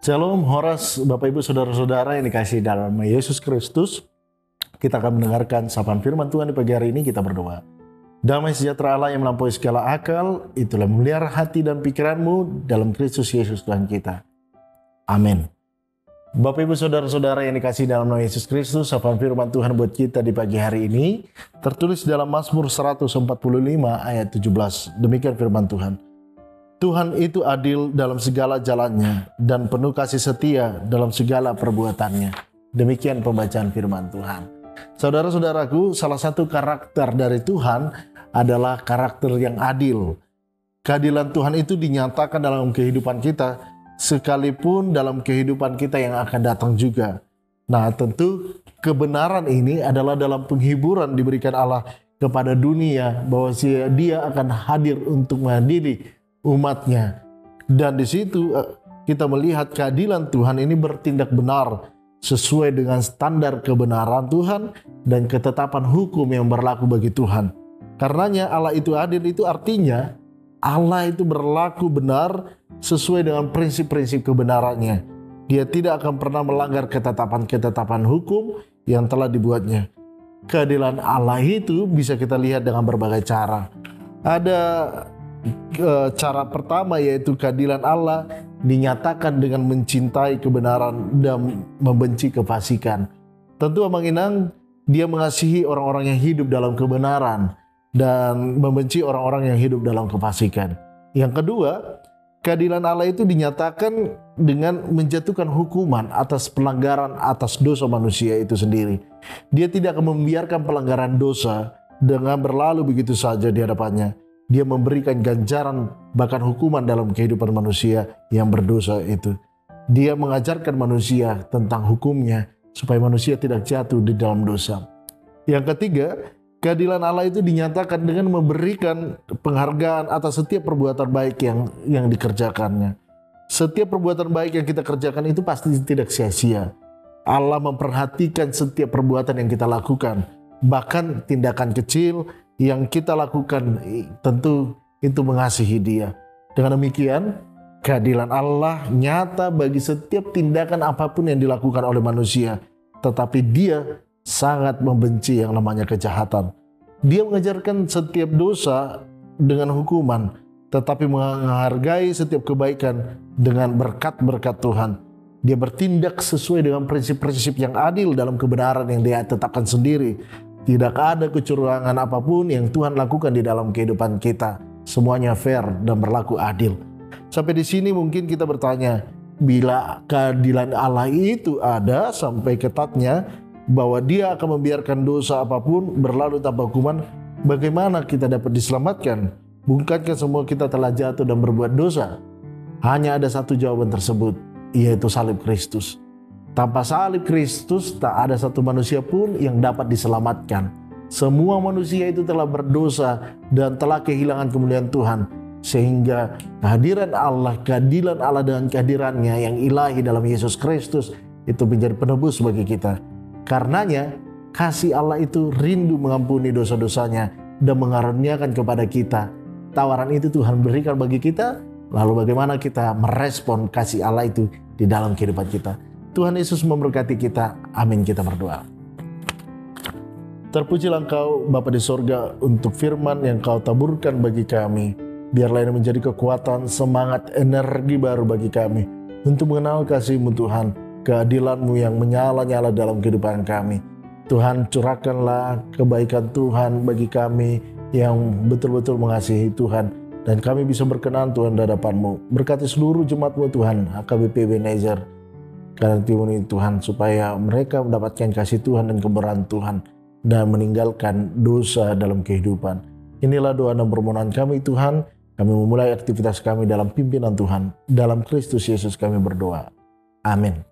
Shalom, Horas, Bapak Ibu, Saudara-saudara yang dikasihi dalam nama Yesus Kristus. Kita akan mendengarkan sapaan firman Tuhan di pagi hari ini. Kita berdoa. Damai sejahtera Allah yang melampaui segala akal, itulah memelihara hati dan pikiranmu dalam Kristus Yesus Tuhan kita. Amin. Bapak Ibu, Saudara-saudara yang dikasihi dalam nama Yesus Kristus, sapaan firman Tuhan buat kita di pagi hari ini tertulis dalam Mazmur 145 ayat 17. Demikian firman Tuhan. Tuhan itu adil dalam segala jalannya dan penuh kasih setia dalam segala perbuatannya. Demikian pembacaan firman Tuhan. Saudara-saudaraku, salah satu karakter dari Tuhan adalah karakter yang adil. Keadilan Tuhan itu dinyatakan dalam kehidupan kita, sekalipun dalam kehidupan kita yang akan datang juga. Nah, tentu kebenaran ini adalah dalam penghiburan diberikan Allah kepada dunia, bahwa Dia akan hadir untuk mengadili umatnya. Dan di situ kita melihat keadilan Tuhan ini bertindak benar sesuai dengan standar kebenaran Tuhan dan ketetapan hukum yang berlaku bagi Tuhan. Karenanya Allah itu adil, itu artinya Allah itu berlaku benar sesuai dengan prinsip-prinsip kebenarannya. Dia tidak akan pernah melanggar ketetapan-ketetapan hukum yang telah dibuatnya. Keadilan Allah itu bisa kita lihat dengan berbagai cara. Ada cara pertama, yaitu keadilan Allah dinyatakan dengan mencintai kebenaran dan membenci kefasikan. Tentu Abang Inang, Dia mengasihi orang-orang yang hidup dalam kebenaran dan membenci orang-orang yang hidup dalam kefasikan. Yang kedua, keadilan Allah itu dinyatakan dengan menjatuhkan hukuman atas pelanggaran atas dosa manusia itu sendiri. Dia tidak akan membiarkan pelanggaran dosa dengan berlalu begitu saja di hadapannya. Dia memberikan ganjaran bahkan hukuman dalam kehidupan manusia yang berdosa itu. Dia mengajarkan manusia tentang hukumnya supaya manusia tidak jatuh di dalam dosa. Yang ketiga, keadilan Allah itu dinyatakan dengan memberikan penghargaan atas setiap perbuatan baik yang dikerjakannya. Setiap perbuatan baik yang kita kerjakan itu pasti tidak sia-sia. Allah memperhatikan setiap perbuatan yang kita lakukan. Bahkan tindakan kecil yang kita lakukan tentu itu mengasihi Dia. Dengan demikian, keadilan Allah nyata bagi setiap tindakan apapun yang dilakukan oleh manusia. Tetapi Dia sangat membenci yang namanya kejahatan. Dia mengajarkan setiap dosa dengan hukuman, tetapi menghargai setiap kebaikan dengan berkat-berkat Tuhan. Dia bertindak sesuai dengan prinsip-prinsip yang adil dalam kebenaran yang Dia tetapkan sendiri. Tidak ada kecurangan apapun yang Tuhan lakukan di dalam kehidupan kita. Semuanya fair dan berlaku adil. Sampai di sini mungkin kita bertanya, bila keadilan Allah itu ada sampai ketatnya bahwa Dia akan membiarkan dosa apapun berlalu tanpa hukuman, bagaimana kita dapat diselamatkan? Bukankah semua kita telah jatuh dan berbuat dosa? Hanya ada satu jawaban tersebut, yaitu salib Kristus. Tanpa salib Kristus, tak ada satu manusia pun yang dapat diselamatkan. Semua manusia itu telah berdosa dan telah kehilangan kemuliaan Tuhan. Sehingga kehadiran Allah, keadilan Allah dengan kehadirannya yang ilahi dalam Yesus Kristus itu menjadi penebus bagi kita. Karenanya, kasih Allah itu rindu mengampuni dosa-dosanya dan mengaruniakan kepada kita. Tawaran itu Tuhan berikan bagi kita, lalu bagaimana kita merespon kasih Allah itu di dalam kehidupan kita. Tuhan Yesus memberkati kita. Amin. Kita berdoa. Terpujilah Engkau Bapa di sorga untuk firman yang Kau taburkan bagi kami. Biarlah ini menjadi kekuatan, semangat, energi baru bagi kami untuk mengenal kasih-Mu Tuhan, keadilan-Mu yang menyala-nyala dalam kehidupan kami. Tuhan, curahkanlah kebaikan Tuhan bagi kami yang betul-betul mengasihi Tuhan, dan kami bisa berkenan Tuhan di hadapan-Mu. Berkati seluruh jemaat-Mu Tuhan, HKBP Ebenezer, karena Tuhan, supaya mereka mendapatkan kasih Tuhan dan kebenaran Tuhan dan meninggalkan dosa dalam kehidupan. Inilah doa dan permohonan kami Tuhan. Kami memulai aktivitas kami dalam pimpinan Tuhan. Dalam Kristus Yesus kami berdoa. Amin.